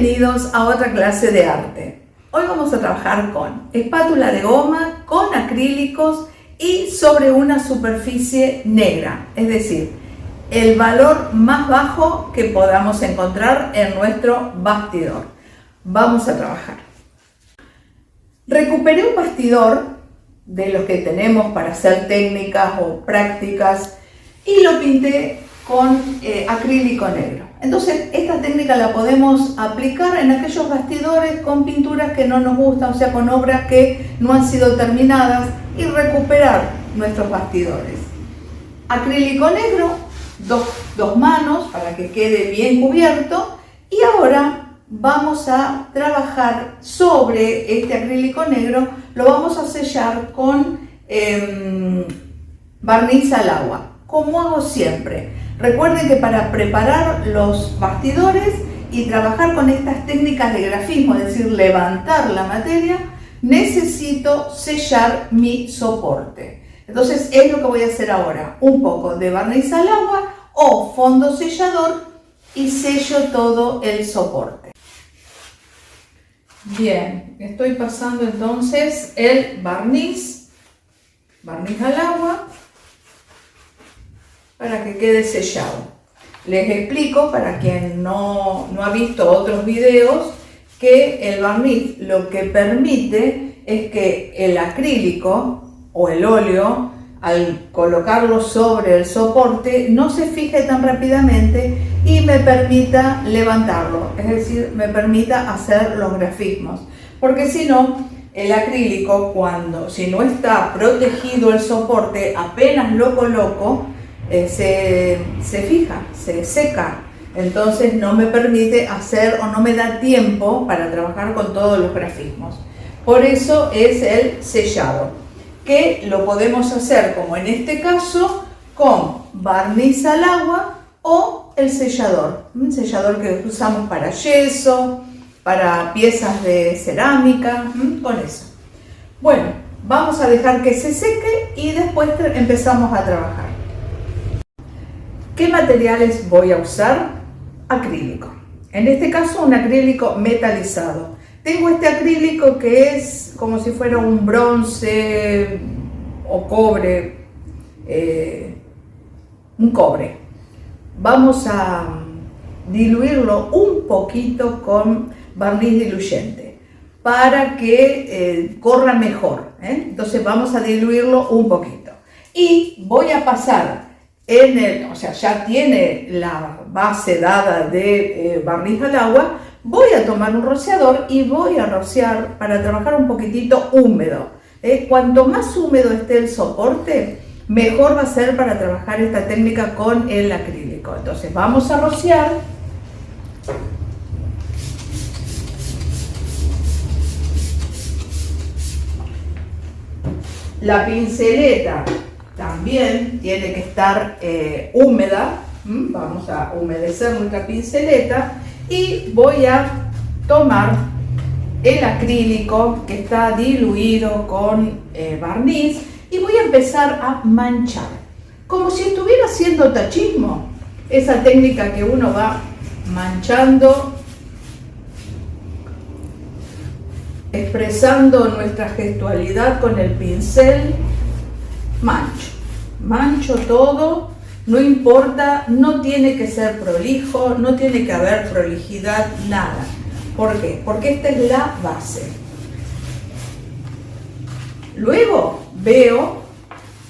Bienvenidos a otra clase de arte. Hoy vamos a trabajar con espátula de goma, con acrílicos y sobre una superficie negra, es decir, el valor más bajo que podamos encontrar en nuestro bastidor. Vamos a trabajar. Recuperé un bastidor de los que tenemos para hacer técnicas o prácticas y lo pinté con acrílico negro. Entonces esta técnica la podemos aplicar en aquellos bastidores con pinturas que no nos gustan, o sea, con obras que no han sido terminadas, y recuperar nuestros bastidores. Acrílico negro, dos manos para que quede bien cubierto, y ahora vamos a trabajar sobre este acrílico negro, lo vamos a sellar con barniz al agua, como hago siempre. Recuerden que para preparar los bastidores y trabajar con estas técnicas de grafismo, es decir, levantar la materia, necesito sellar mi soporte. Entonces es lo que voy a hacer ahora, un poco de barniz al agua o fondo sellador y sello todo el soporte. Bien, estoy pasando entonces el barniz al agua para que quede sellado. Les explico, para quien no ha visto otros videos, que el barniz lo que permite es que el acrílico o el óleo, al colocarlo sobre el soporte, no se fije tan rápidamente y me permita levantarlo, es decir, me permita hacer los grafismos. Porque si no, el acrílico, si no está protegido el soporte, apenas lo coloco, se fija, se seca, entonces no me permite hacer o no me da tiempo para trabajar con todos los grafismos. Por eso es el sellado, que lo podemos hacer, como en este caso, con barniz al agua o el sellador, un sellador que usamos para yeso, para piezas de cerámica, con eso. Bueno, vamos a dejar que se seque y después empezamos a trabajar. ¿Qué materiales voy a usar? Acrílico. En este caso un acrílico metalizado. Tengo este acrílico que es como si fuera un bronce o cobre, un cobre. Vamos a diluirlo un poquito con barniz diluyente para que corra mejor, Entonces vamos a diluirlo un poquito. Y voy a pasar ya tiene la base dada de barniz al agua, voy a tomar un rociador y voy a rociar para trabajar un poquitito húmedo. Cuanto más húmedo esté el soporte, mejor va a ser para trabajar esta técnica con el acrílico. Entonces vamos a rociar. La pinceleta también tiene que estar húmeda. Vamos a humedecer nuestra pinceleta y voy a tomar el acrílico que está diluido con barniz y voy a empezar a manchar, como si estuviera haciendo tachismo, esa técnica que uno va manchando, expresando nuestra gestualidad con el pincel. Mancho todo, no importa, no tiene que ser prolijo, no tiene que haber prolijidad, nada. ¿Por qué? Porque esta es la base. Luego veo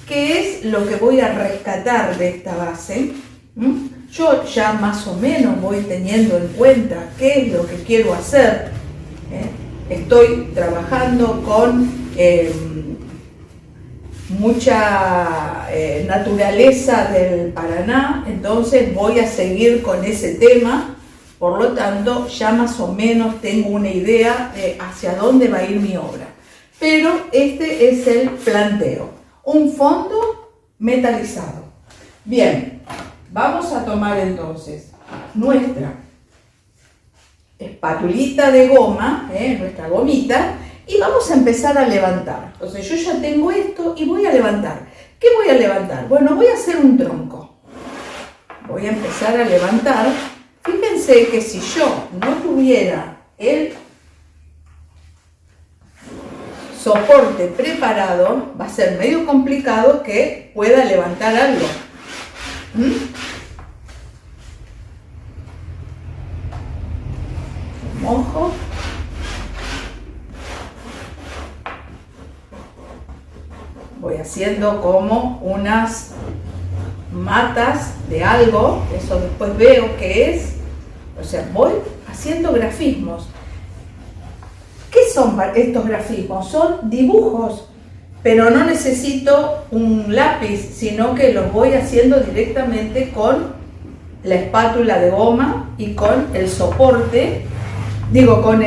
qué es lo que voy a rescatar de esta base. Yo ya más o menos voy teniendo en cuenta qué es lo que quiero hacer. Estoy trabajando con mucha naturaleza del Paraná, entonces voy a seguir con ese tema, por lo tanto ya más o menos tengo una idea de hacia dónde va a ir mi obra. Pero este es el planteo, un fondo metalizado. Bien, vamos a tomar entonces nuestra espatulita de goma, nuestra gomita, y vamos a empezar a levantar. Entonces yo ya tengo esto y voy a levantar. ¿Qué voy a levantar? Bueno, voy a hacer un tronco. Voy a empezar a levantar. Fíjense Fíjense que si yo no tuviera el soporte preparado, va a ser medio complicado que pueda levantar algo. Mojo. Voy haciendo como unas matas de algo, eso después veo qué es, o sea, voy haciendo grafismos. ¿Qué son estos grafismos? Son dibujos, pero no necesito un lápiz, sino que los voy haciendo directamente con la espátula de goma y con el soporte, con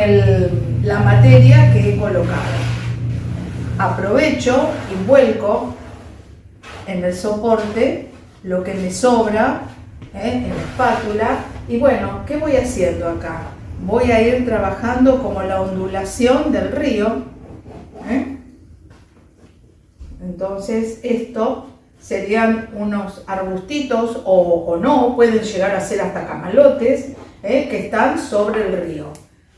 la materia que he colocado. Aprovecho y vuelco en el soporte lo que me sobra en la espátula. Y bueno, ¿qué voy haciendo acá? Voy a ir trabajando como la ondulación del río. Entonces esto serían unos arbustitos o no, pueden llegar a ser hasta camalotes que están sobre el río.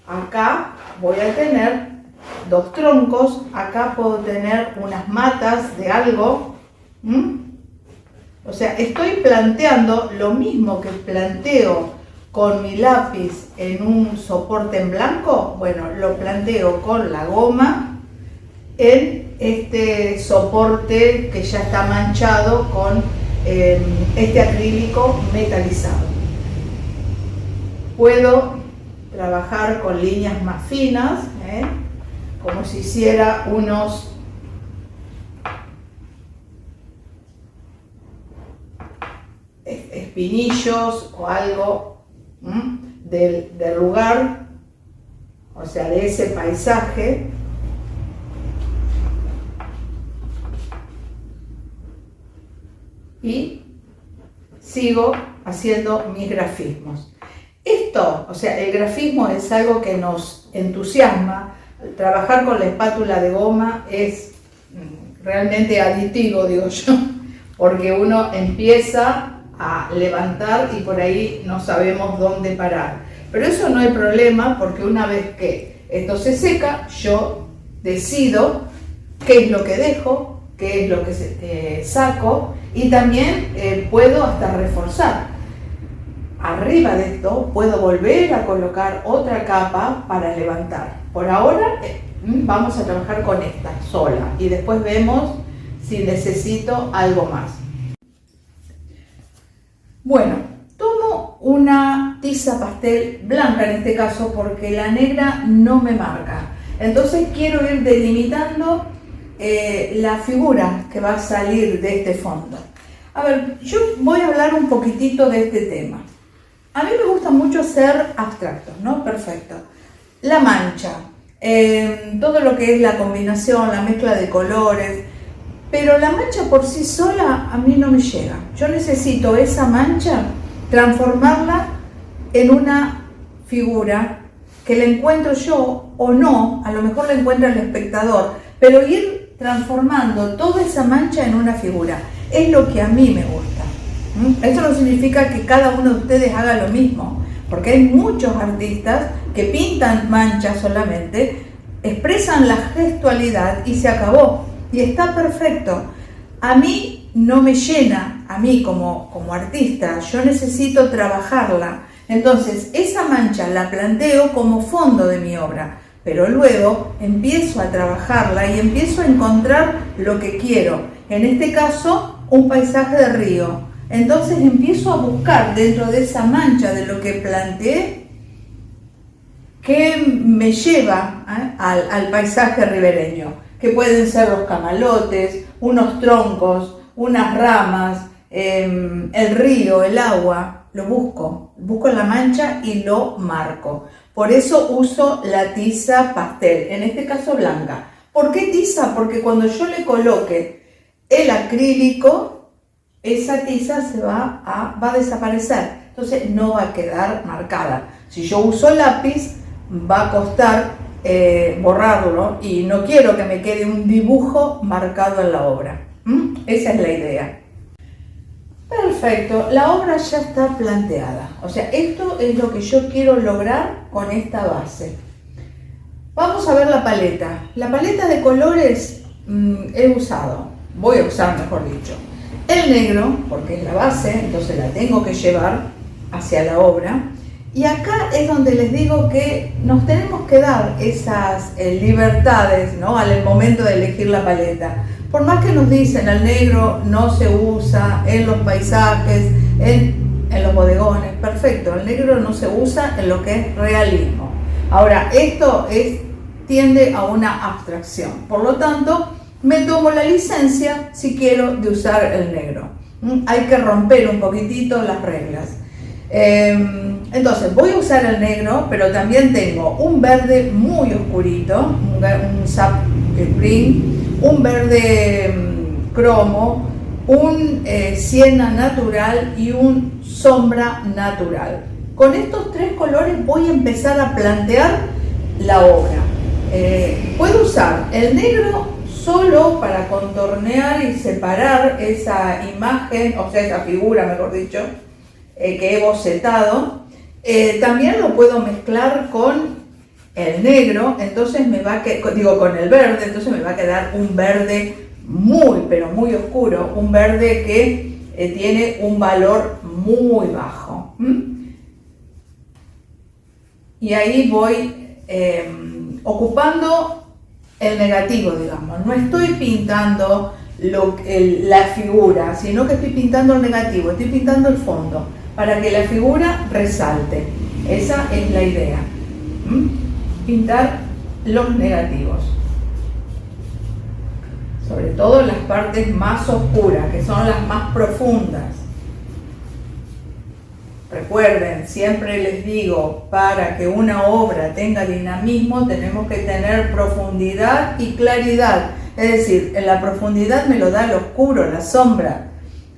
Acá voy a tener dos troncos, acá puedo tener unas matas de algo. O sea, estoy planteando lo mismo que planteo con mi lápiz en un soporte en blanco. Bueno, lo planteo con la goma en este soporte que ya está manchado con este acrílico metalizado. Puedo trabajar con líneas más finas, como si hiciera unos espinillos o algo del lugar, o sea, de ese paisaje. Y sigo haciendo mis grafismos. Esto, o sea, el grafismo es algo que nos entusiasma. Trabajar con la espátula de goma es realmente adictivo, digo yo, porque uno empieza a levantar y por ahí no sabemos dónde parar. Pero eso no hay problema, porque una vez que esto se seca, yo decido qué es lo que dejo, qué es lo que saco, y también puedo hasta reforzar. Arriba de esto puedo volver a colocar otra capa para levantar. Por ahora vamos a trabajar con esta sola y después vemos si necesito algo más. Bueno, tomo una tiza pastel blanca en este caso porque la negra no me marca. Entonces quiero ir delimitando la figura que va a salir de este fondo. A ver, yo voy a hablar un poquitito de este tema. A mí me gusta mucho ser abstracto, ¿no? Perfecto. La mancha, todo lo que es la combinación, la mezcla de colores, pero la mancha por sí sola a mí no me llega. Yo necesito esa mancha transformarla en una figura que la encuentro yo o no, a lo mejor la encuentra el espectador, pero ir transformando toda esa mancha en una figura es lo que a mí me gusta. Eso no significa que cada uno de ustedes haga lo mismo, porque hay muchos artistas que pintan manchas solamente, expresan la gestualidad y se acabó, y está perfecto. A mí no me llena, a mí como artista, yo necesito trabajarla. Entonces esa mancha la planteo como fondo de mi obra, pero luego empiezo a trabajarla y empiezo a encontrar lo que quiero. En este caso, un paisaje de río. Entonces empiezo a buscar dentro de esa mancha de lo que planteé que me lleva al paisaje ribereño, que pueden ser los camalotes, unos troncos, unas ramas, el río, el agua. Lo busco en la mancha y lo marco. Por eso uso la tiza pastel, en este caso blanca. ¿Por qué tiza? Porque cuando yo le coloque el acrílico, esa tiza va a desaparecer, entonces no va a quedar marcada. Si yo uso lápiz, va a costar borrarlo y no quiero que me quede un dibujo marcado en la obra. Esa es la idea. Perfecto. Perfecto, la obra ya está planteada. O sea, esto es lo que yo quiero lograr con esta base. Vamos a ver la paleta. La paleta de colores voy a usar, mejor dicho, el negro, porque es la base, entonces la tengo que llevar hacia la obra. Y acá es donde les digo que nos tenemos que dar esas libertades, ¿no? Al momento de elegir la paleta. Por más que nos dicen el negro no se usa en los paisajes, en los bodegones, perfecto, el negro no se usa en lo que es realismo. Ahora, esto tiende a una abstracción, por lo tanto, me tomo la licencia si quiero de usar el negro. Hay que romper un poquitito las reglas. Entonces voy a usar el negro, pero también tengo un verde muy oscurito, un sap green, un verde cromo, un siena natural y un sombra natural. Con estos tres colores voy a empezar a plantear la obra. Puedo usar el negro solo para contornear y separar esa imagen, o sea, esa figura, mejor dicho, que he bocetado. También lo puedo mezclar con el negro, entonces con el verde, entonces me va a quedar un verde muy, pero muy oscuro, un verde que tiene un valor muy bajo. Y ahí voy ocupando el negativo, digamos. No estoy pintando la figura, sino que estoy pintando el negativo, estoy pintando el fondo, para que la figura resalte. Esa es la idea. Pintar los negativos. Sobre todo las partes más oscuras, que son las más profundas. Recuerden, siempre les digo, para que una obra tenga dinamismo tenemos que tener profundidad y claridad. Es decir, en la profundidad me lo da el oscuro, la sombra,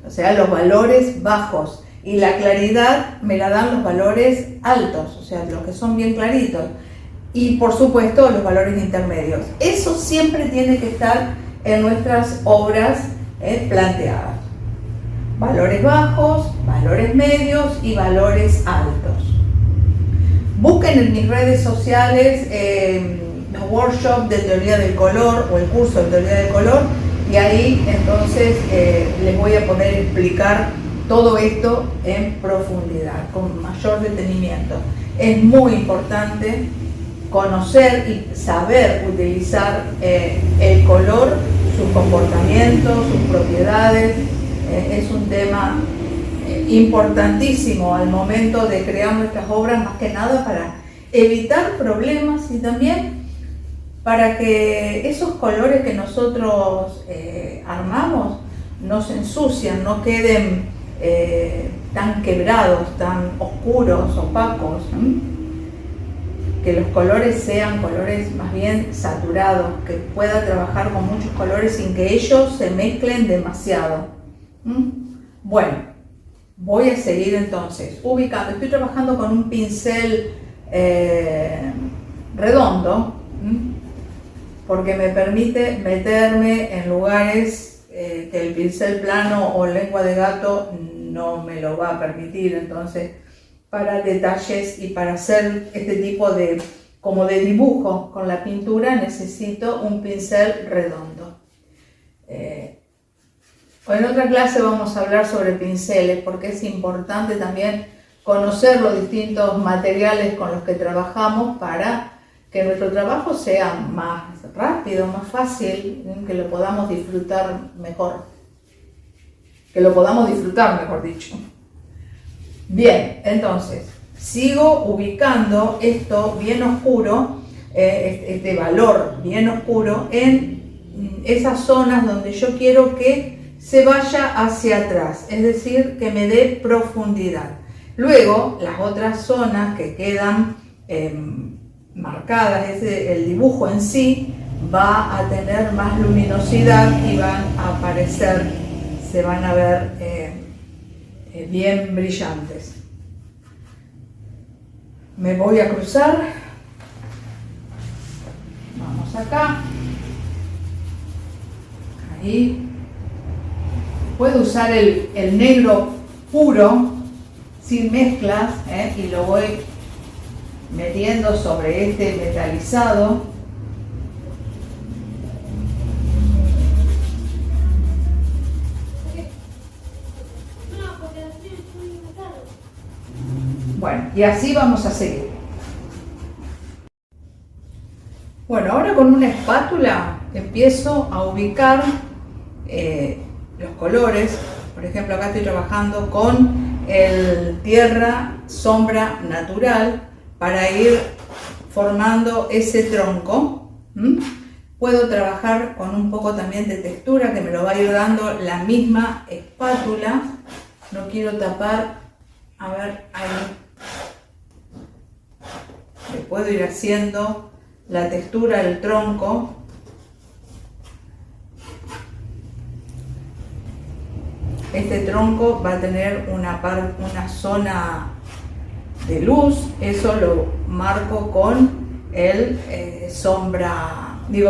o sea, los valores bajos. Y la claridad me la dan los valores altos, o sea, los que son bien claritos. Y por supuesto los valores intermedios. Eso siempre tiene que estar en nuestras obras planteadas. Valores bajos, valores medios y valores altos. Busquen en mis redes sociales los workshops de teoría del color o el curso de teoría del color, y ahí entonces les voy a poder explicar todo esto en profundidad, con mayor detenimiento. Es muy importante conocer y saber utilizar el color, sus comportamientos, sus propiedades. Es un tema importantísimo al momento de crear nuestras obras, más que nada para evitar problemas y también para que esos colores que nosotros armamos no se ensucian, no queden tan quebrados, tan oscuros, opacos, que los colores sean colores más bien saturados, que pueda trabajar con muchos colores sin que ellos se mezclen demasiado. Bueno, voy a seguir entonces ubicando. Estoy trabajando con un pincel redondo, porque me permite meterme en lugares que el pincel plano o lengua de gato no me lo va a permitir. Entonces, para detalles y para hacer este tipo de dibujo con la pintura necesito un pincel redondo. En otra clase vamos a hablar sobre pinceles, porque es importante también conocer los distintos materiales con los que trabajamos para que nuestro trabajo sea más rápido, más fácil, que lo podamos disfrutar mejor. Mejor dicho. Bien, entonces, sigo ubicando esto bien oscuro, este valor bien oscuro, en esas zonas donde yo quiero que se vaya hacia atrás, es decir, que me dé profundidad. Luego, las otras zonas que quedan marcadas, el dibujo en sí, va a tener más luminosidad y van a aparecer, se van a ver bien brillantes. Me voy a cruzar. Vamos acá. Ahí. Puedo usar el negro puro, sin mezclas, y lo voy metiendo sobre este metalizado. Bueno, y así vamos a seguir. Bueno, ahora con una espátula empiezo a ubicar los colores. Por ejemplo, acá estoy trabajando con el tierra sombra natural para ir formando ese tronco. Puedo trabajar con un poco también de textura que me lo va a ir dando la misma espátula. No quiero tapar, a ver, ahí. Le puedo ir haciendo la textura del tronco. Este tronco va a tener una zona de luz, eso lo marco con el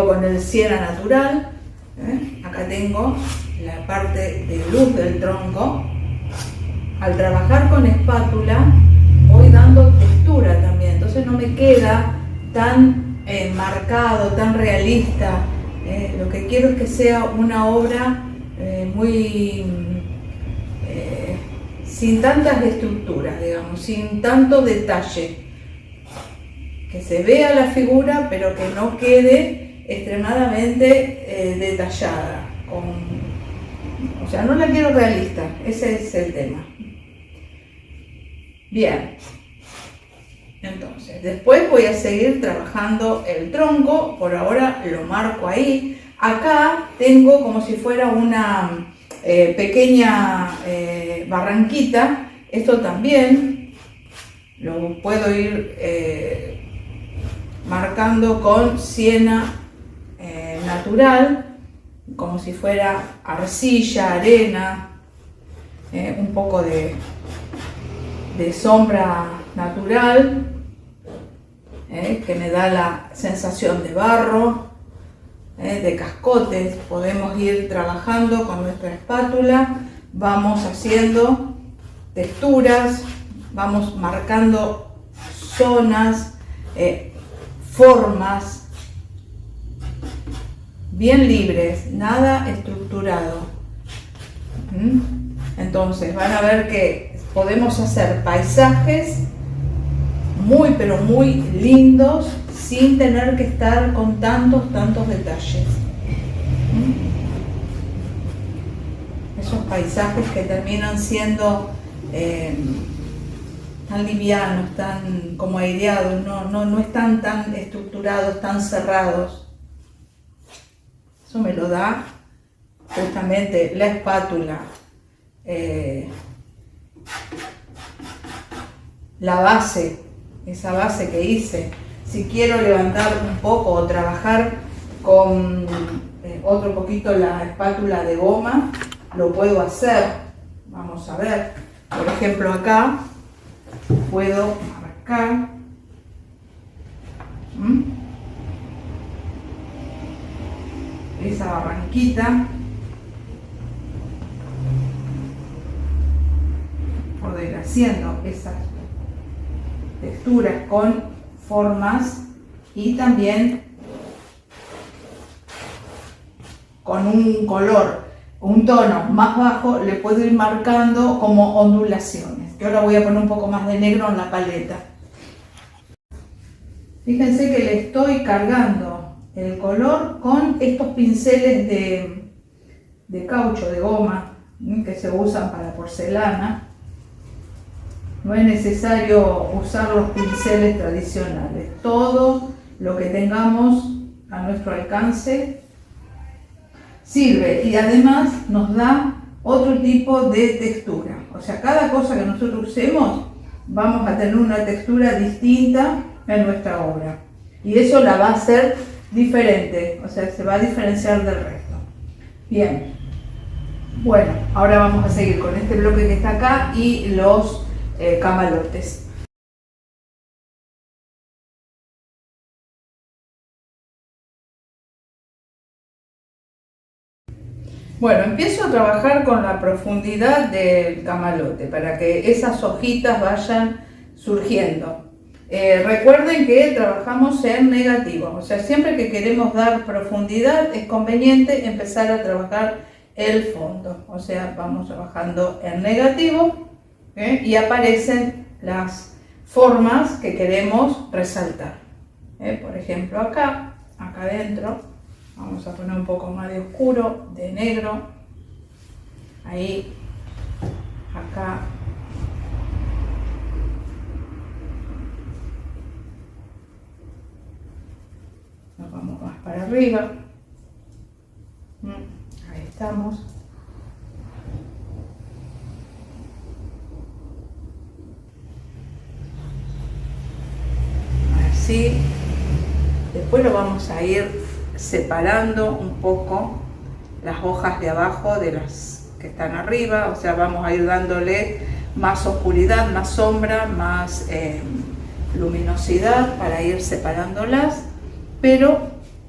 con el siena natural. Acá tengo la parte de luz del tronco. Al trabajar con espátula voy dando textura también, entonces no me queda tan marcado, tan realista. Lo que quiero es que sea una obra muy sin tantas estructuras, digamos, sin tanto detalle, que se vea la figura pero que no quede extremadamente detallada, o sea, no la quiero realista, ese es el tema. Bien, entonces después voy a seguir trabajando el tronco, por ahora lo marco ahí. Acá tengo como si fuera una pequeña barranquita. Esto también lo puedo ir marcando con siena natural, como si fuera arcilla, arena, un poco de sombra natural, que me da la sensación de barro, de cascotes. Podemos ir trabajando con nuestra espátula, vamos haciendo texturas, vamos marcando zonas, formas bien libres, nada estructurado. Entonces van a ver que podemos hacer paisajes muy pero muy lindos sin tener que estar con tantos detalles. Esos paisajes que terminan siendo tan livianos, tan como aireados, no están tan estructurados, tan cerrados. Eso me lo da justamente la espátula, la base, esa base que hice. Si quiero levantar un poco o trabajar con otro poquito la espátula de goma, lo puedo hacer. Vamos a ver, por ejemplo acá puedo marcar esa barranquita, puedo ir haciendo esas texturas con formas y también con un color, un tono más bajo, le puedo ir marcando como ondulaciones. Yo ahora voy a poner un poco más de negro en la paleta. Fíjense que le estoy cargando el color con estos pinceles de caucho, de goma, que se usan para porcelana. No es necesario usar los pinceles tradicionales. Todo lo que tengamos a nuestro alcance sirve y además nos da otro tipo de textura. O sea, cada cosa que nosotros usemos vamos a tener una textura distinta en nuestra obra. Y eso la va a hacer diferente, o sea, se va a diferenciar del resto. Bien, bueno, ahora vamos a seguir con este bloque que está acá y los camalotes. Bueno, empiezo a trabajar con la profundidad del camalote para que esas hojitas vayan surgiendo. Recuerden que trabajamos en negativo, o sea, siempre que queremos dar profundidad es conveniente empezar a trabajar el fondo, o sea, vamos trabajando en negativo y aparecen las formas que queremos resaltar. Por ejemplo, acá adentro, vamos a poner un poco más de oscuro, de negro, ahí, acá. Nos vamos más para arriba. Ahí estamos. Así. Después lo vamos a ir separando un poco las hojas de abajo de las que están arriba, o sea, vamos a ir dándole más oscuridad, más sombra, más luminosidad para ir separándolas, pero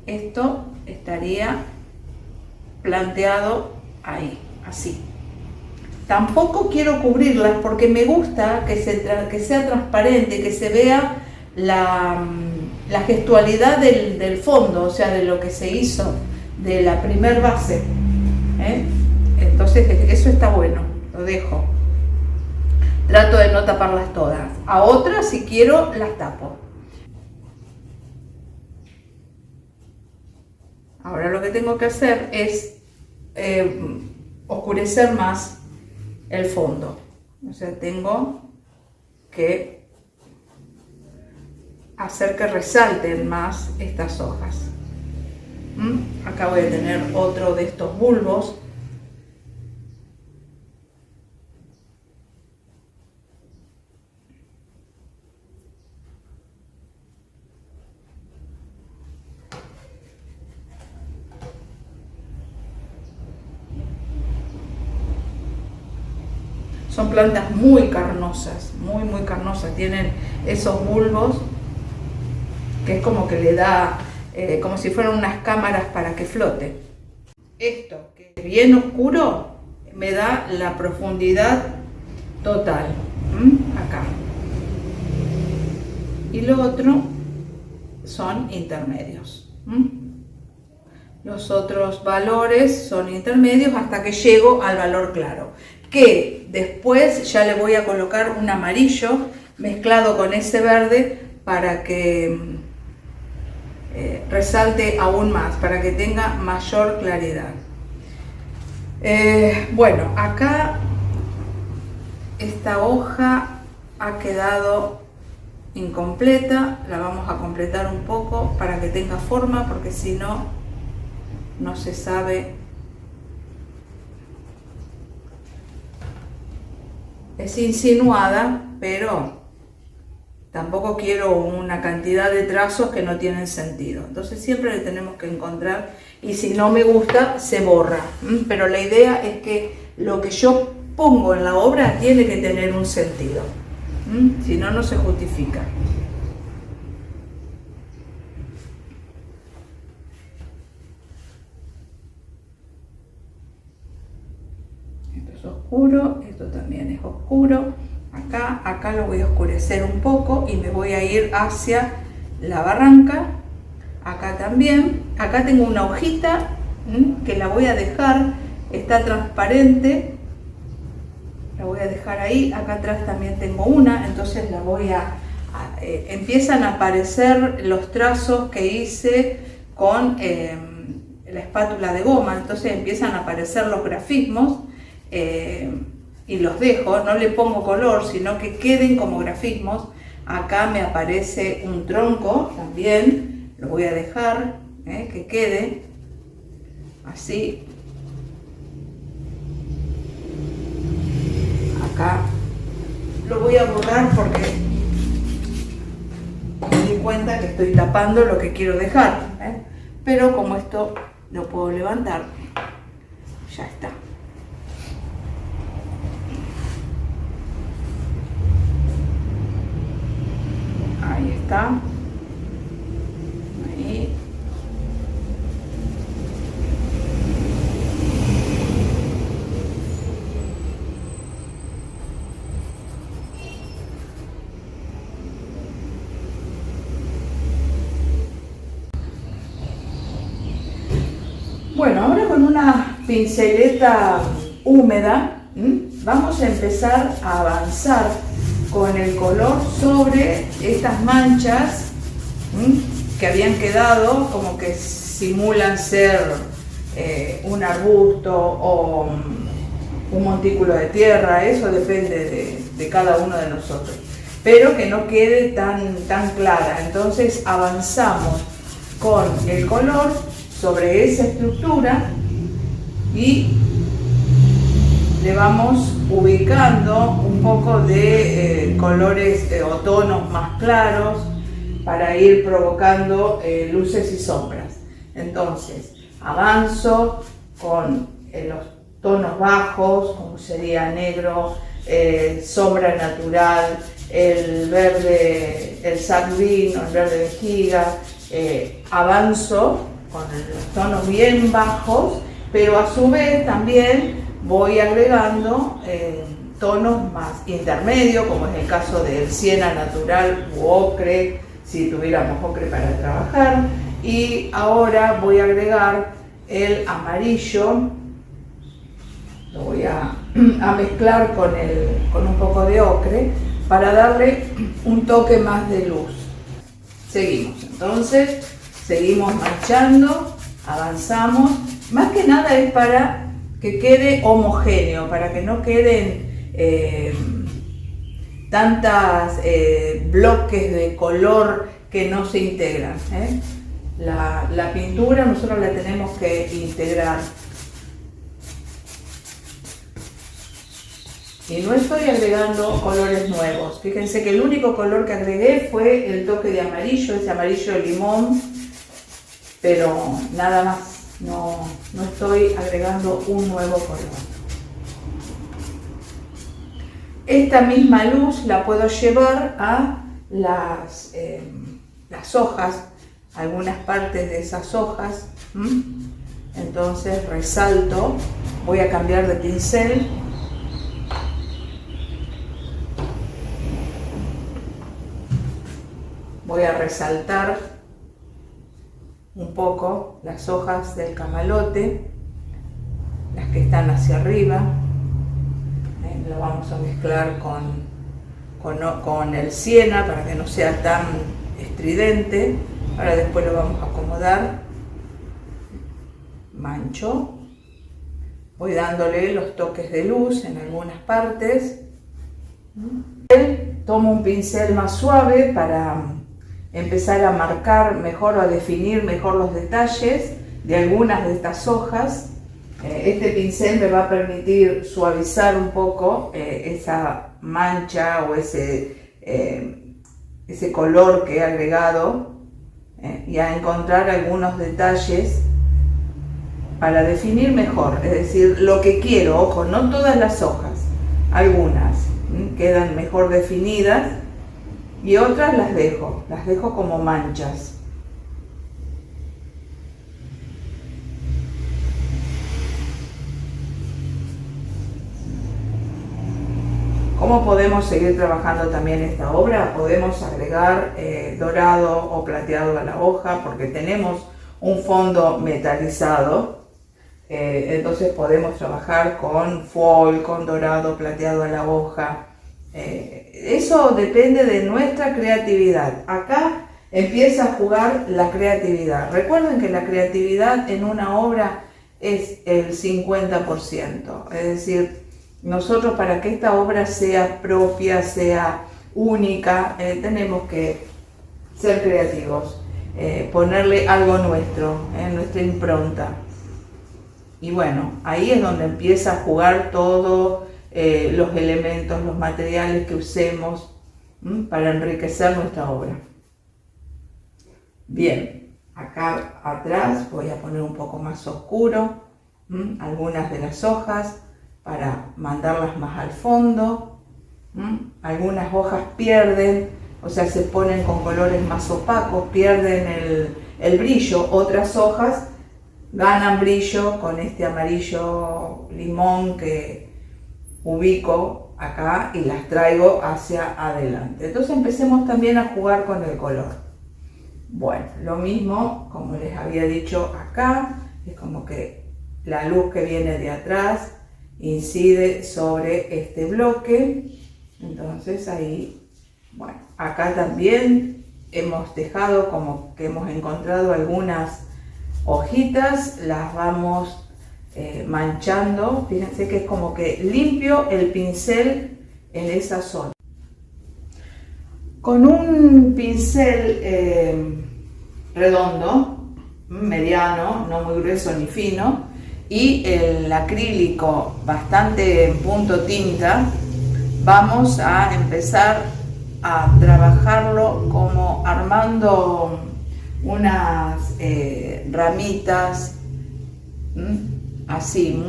esto estaría planteado ahí, así. Tampoco quiero cubrirlas porque me gusta que sea transparente, que se vea la gestualidad del fondo, o sea, de lo que se hizo, de la primer base. Entonces eso está bueno, lo dejo. Trato de no taparlas todas. A otras, si quiero, las tapo. Ahora lo que tengo que hacer es oscurecer más el fondo. O sea, tengo que hacer que resalten más estas hojas. Acá voy a tener otro de estos bulbos. Son plantas muy carnosas, muy carnosas. Tienen esos bulbos que es como que le da, como si fueran unas cámaras para que flote. Esto, que es bien oscuro, me da la profundidad total. Acá. Y lo otro son intermedios. Los otros valores son intermedios hasta que llego al valor claro, que después ya le voy a colocar un amarillo mezclado con ese verde para que resalte aún más, para que tenga mayor claridad. Bueno, acá esta hoja ha quedado incompleta, la vamos a completar un poco para que tenga forma, porque si no, no se sabe. Es insinuada, pero tampoco quiero una cantidad de trazos que no tienen sentido. Entonces siempre le tenemos que encontrar, y si no me gusta, se borra. Pero la idea es que lo que yo pongo en la obra tiene que tener un sentido. Si no, no se justifica. Esto es oscuro, esto también es oscuro. Acá lo voy a oscurecer un poco y me voy a ir hacia la barranca. Acá también. Acá tengo una hojita que la voy a dejar, está transparente. La voy a dejar ahí. Acá atrás también tengo una, entonces la voy empiezan a aparecer los trazos que hice con la espátula de goma. Entonces empiezan a aparecer los grafismos. Y los dejo, no le pongo color, sino que queden como grafismos. Acá me aparece un tronco también, lo voy a dejar que quede así. Acá lo voy a borrar porque me di cuenta que estoy tapando lo que quiero dejar, pero como esto lo puedo levantar, ya está. Ahí está. Ahí. pinceleta húmeda, vamos a empezar a avanzar con el color sobre estas manchas que habían quedado, como que simulan ser un arbusto o un montículo de tierra. Eso depende de cada uno de nosotros, pero que no quede tan clara. Entonces avanzamos con el color sobre esa estructura y le vamos ubicando un poco de colores o tonos más claros para ir provocando luces y sombras. Entonces avanzo con los tonos bajos, como sería negro, sombra natural, el verde, el sap green o el verde vejiga. Avanzo con los tonos bien bajos, pero a su vez también voy agregando tonos más intermedios, como es el caso del siena natural u ocre, si tuviéramos ocre para trabajar. Y ahora voy a agregar el amarillo, lo voy a mezclar con un poco de ocre para darle un toque más de luz. Seguimos, entonces seguimos manchando, avanzamos. Más que nada es para que quede homogéneo, para que no queden tantas bloques de color que no se integran. La pintura nosotros la tenemos que integrar. Y no estoy agregando colores nuevos. Fíjense que el único color que agregué fue el toque de amarillo, ese amarillo limón, pero nada más. No estoy agregando un nuevo color. Esta misma luz la puedo llevar a las hojas, algunas partes de esas hojas. Entonces resalto, voy a cambiar de pincel. Voy a resaltar un poco las hojas del camalote, las que están hacia arriba. Lo vamos a mezclar con el siena para que no sea tan estridente. Ahora después lo vamos a acomodar. Mancho. Voy dándole los toques de luz en algunas partes. Tomo un pincel más suave para empezar a marcar mejor o a definir mejor los detalles de algunas de estas hojas. Este pincel me va a permitir suavizar un poco esa mancha o ese color que he agregado y a encontrar algunos detalles para definir mejor, es decir, lo que quiero. Ojo, no todas las hojas, algunas quedan mejor definidas y otras las dejo como manchas. ¿Cómo podemos seguir trabajando también esta obra? Podemos agregar dorado o plateado a la hoja porque tenemos un fondo metalizado. Entonces podemos trabajar con foil, con dorado, plateado a la hoja. Eso depende de nuestra creatividad. Acá empieza a jugar la creatividad. Recuerden que la creatividad en una obra es el 50%. Es decir, nosotros para que esta obra sea propia, sea única, tenemos que ser creativos, ponerle algo nuestro, nuestra impronta. Y bueno, ahí es donde empieza a jugar todos los elementos, los materiales que usemos para enriquecer nuestra obra. Bien, acá atrás voy a poner un poco más oscuro algunas de las hojas para mandarlas más al fondo. Algunas hojas pierden, o sea, se ponen con colores más opacos, pierden el brillo. Otras hojas ganan brillo con este amarillo limón que ubico acá y las traigo hacia adelante. Entonces empecemos también a jugar con el color. Bueno, lo mismo como les había dicho acá, es como que la luz que viene de atrás incide sobre este bloque. Entonces ahí, bueno, acá también hemos dejado como que hemos encontrado algunas hojitas, las vamos manchando. Fíjense que es como que limpio el pincel en esa zona. Con un pincel redondo, mediano, no muy grueso ni fino, y el acrílico bastante en punto tinta, vamos a empezar a trabajarlo como armando unas ramitas, así,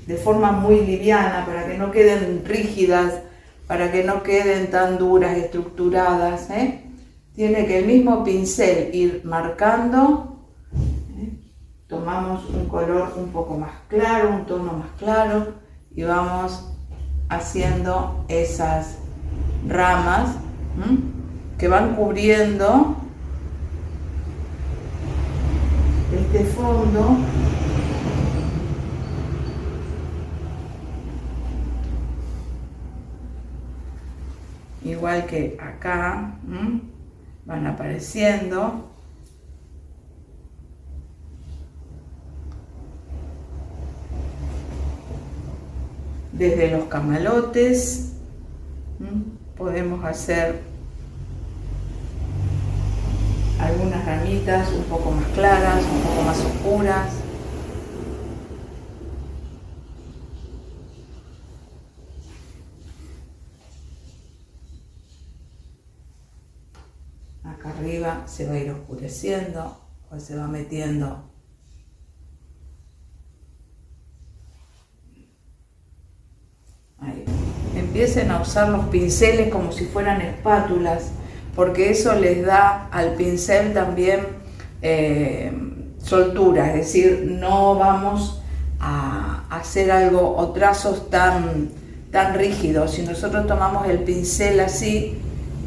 de forma muy liviana, para que no queden rígidas, para que no queden tan duras, estructuradas. Tiene que el mismo pincel ir marcando. Tomamos un color un poco más claro, un tono más claro, y vamos haciendo esas ramas que van cubriendo este fondo. Igual que acá, van apareciendo. Desde los camalotes podemos hacer algunas ramitas un poco más claras, un poco más oscuras. Acá arriba se va a ir oscureciendo o se va metiendo ahí. Empiecen a usar los pinceles como si fueran espátulas, porque eso les da al pincel también soltura, es decir, no vamos a hacer algo o trazos tan rígidos. Si nosotros tomamos el pincel así,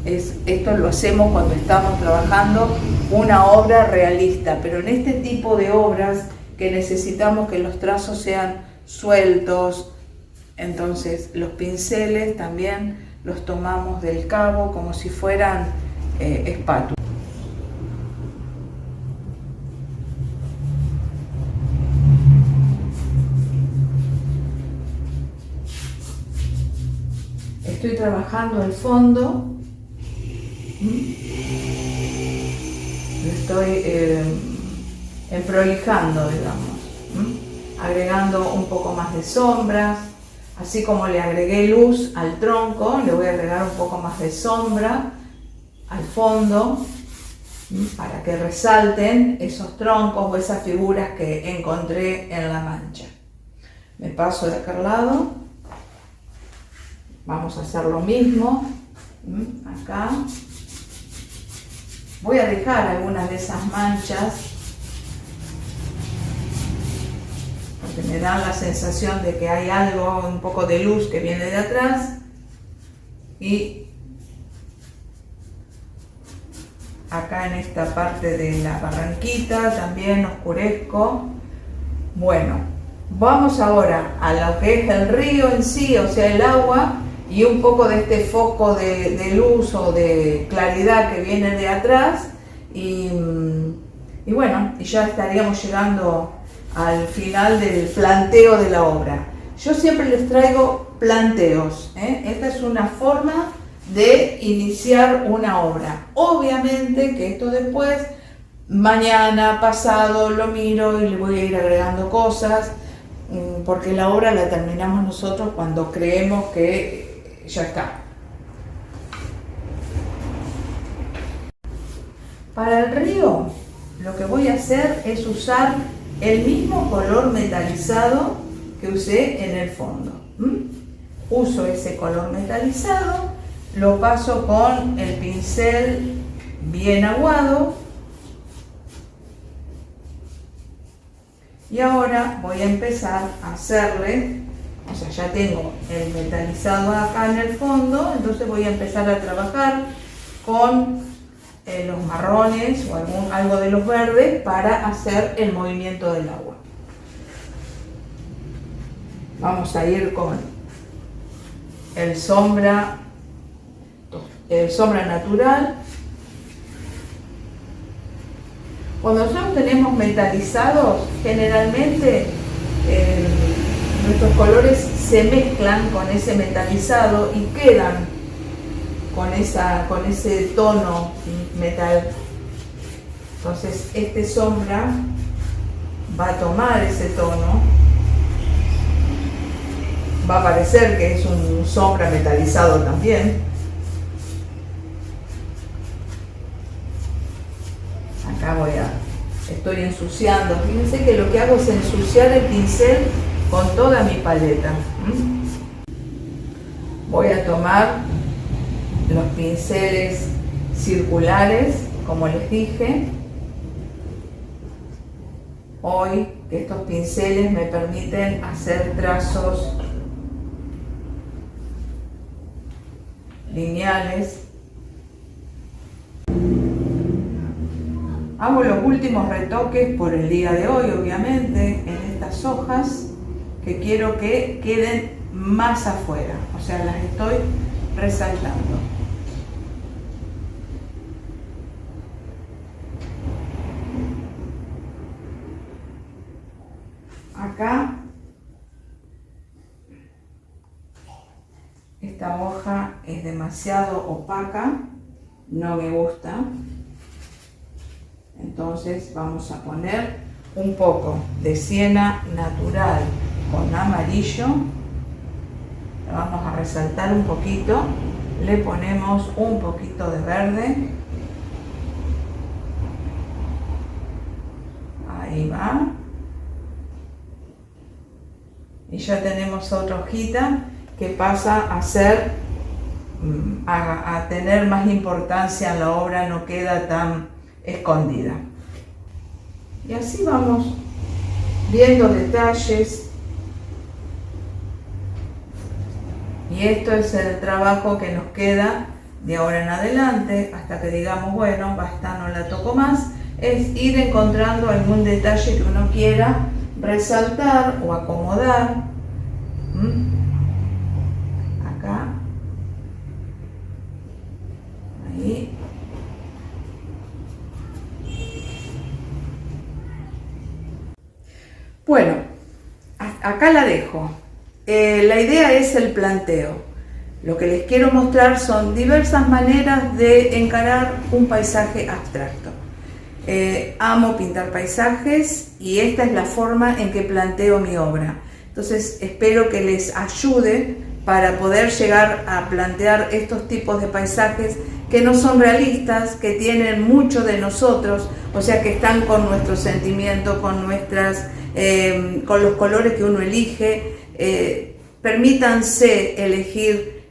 esto lo hacemos cuando estamos trabajando una obra realista, pero en este tipo de obras que necesitamos que los trazos sean sueltos, entonces los pinceles también los tomamos del cabo como si fueran espátulas. Estoy trabajando el fondo. Lo estoy emprolijando, digamos, agregando un poco más de sombras, así como le agregué luz al tronco, le voy a agregar un poco más de sombra al fondo para que resalten esos troncos o esas figuras que encontré en la mancha. Me paso de aquel lado, vamos a hacer lo mismo acá. Voy a dejar algunas de esas manchas porque me dan la sensación de que hay algo, un poco de luz que viene de atrás, y acá en esta parte de la barranquita también oscurezco. Bueno, vamos ahora a lo que es el río en sí, o sea el agua, y un poco de este foco de luz o de claridad que viene de atrás, y bueno, y ya estaríamos llegando al final del planteo de la obra. Yo siempre les traigo planteos, Esta es una forma de iniciar una obra. Obviamente que esto después, mañana, pasado, lo miro y le voy a ir agregando cosas, porque la obra la terminamos nosotros cuando creemos que ya está. Para el río, lo que voy a hacer es usar el mismo color metalizado que usé en el fondo. Uso ese color metalizado, lo paso con el pincel bien aguado, y ahora voy a empezar a hacerle, o sea, ya tengo el metalizado acá en el fondo, entonces voy a empezar a trabajar con los marrones o algo de los verdes para hacer el movimiento del agua. Vamos a ir con el sombra natural. Cuando nosotros tenemos metalizados, generalmente nuestros colores se mezclan con ese metalizado y quedan con ese tono metal. Entonces este sombra va a tomar ese tono, va a parecer que es un sombra metalizado también. Acá estoy ensuciando. Fíjense que lo que hago es ensuciar el pincel con toda mi paleta. Voy a tomar los pinceles circulares, como les dije. Hoy estos pinceles me permiten hacer trazos lineales. Hago los últimos retoques por el día de hoy, obviamente, en estas hojas que quiero que queden más afuera, o sea, las estoy resaltando. Acá, esta hoja es demasiado opaca, no me gusta. Entonces vamos a poner un poco de siena natural con amarillo. La vamos a resaltar un poquito. Le ponemos un poquito de verde. Ahí va. Y ya tenemos otra hojita que pasa a ser, a tener más importancia en la obra, no queda tan escondida. Y así vamos viendo detalles. Y esto es el trabajo que nos queda de ahora en adelante, hasta que digamos, bueno, basta, no la toco más. Es ir encontrando algún detalle que uno quiera resaltar o acomodar. Acá. Ahí. Bueno, acá la dejo. La idea es el planteo. Lo que les quiero mostrar son diversas maneras de encarar un paisaje abstracto. Amo pintar paisajes y esta es la forma en que planteo mi obra. Entonces espero que les ayude para poder llegar a plantear estos tipos de paisajes que no son realistas, que tienen mucho de nosotros, o sea que están con nuestro sentimiento, con con los colores que uno elige. Permítanse elegir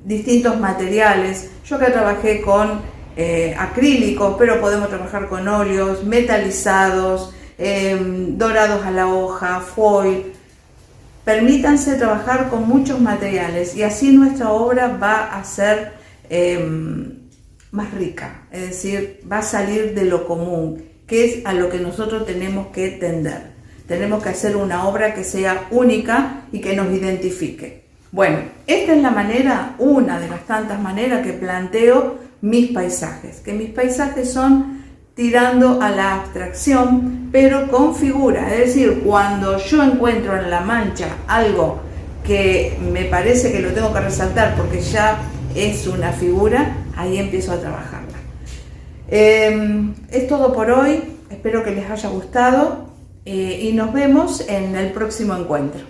distintos materiales. Yo acá trabajé con acrílicos, pero podemos trabajar con óleos, metalizados, dorados a la hoja, foil. Permítanse trabajar con muchos materiales y así nuestra obra va a ser más rica, es decir, va a salir de lo común, que es a lo que nosotros tenemos que tender. Tenemos que hacer una obra que sea única y que nos identifique. Bueno, esta es la manera, una de las tantas maneras que planteo mis paisajes, que mis paisajes son tirando a la abstracción, pero con figura. Es decir, cuando yo encuentro en la mancha algo que me parece que lo tengo que resaltar porque ya es una figura, ahí empiezo a trabajarla. Es todo por hoy, espero que les haya gustado y nos vemos en el próximo encuentro.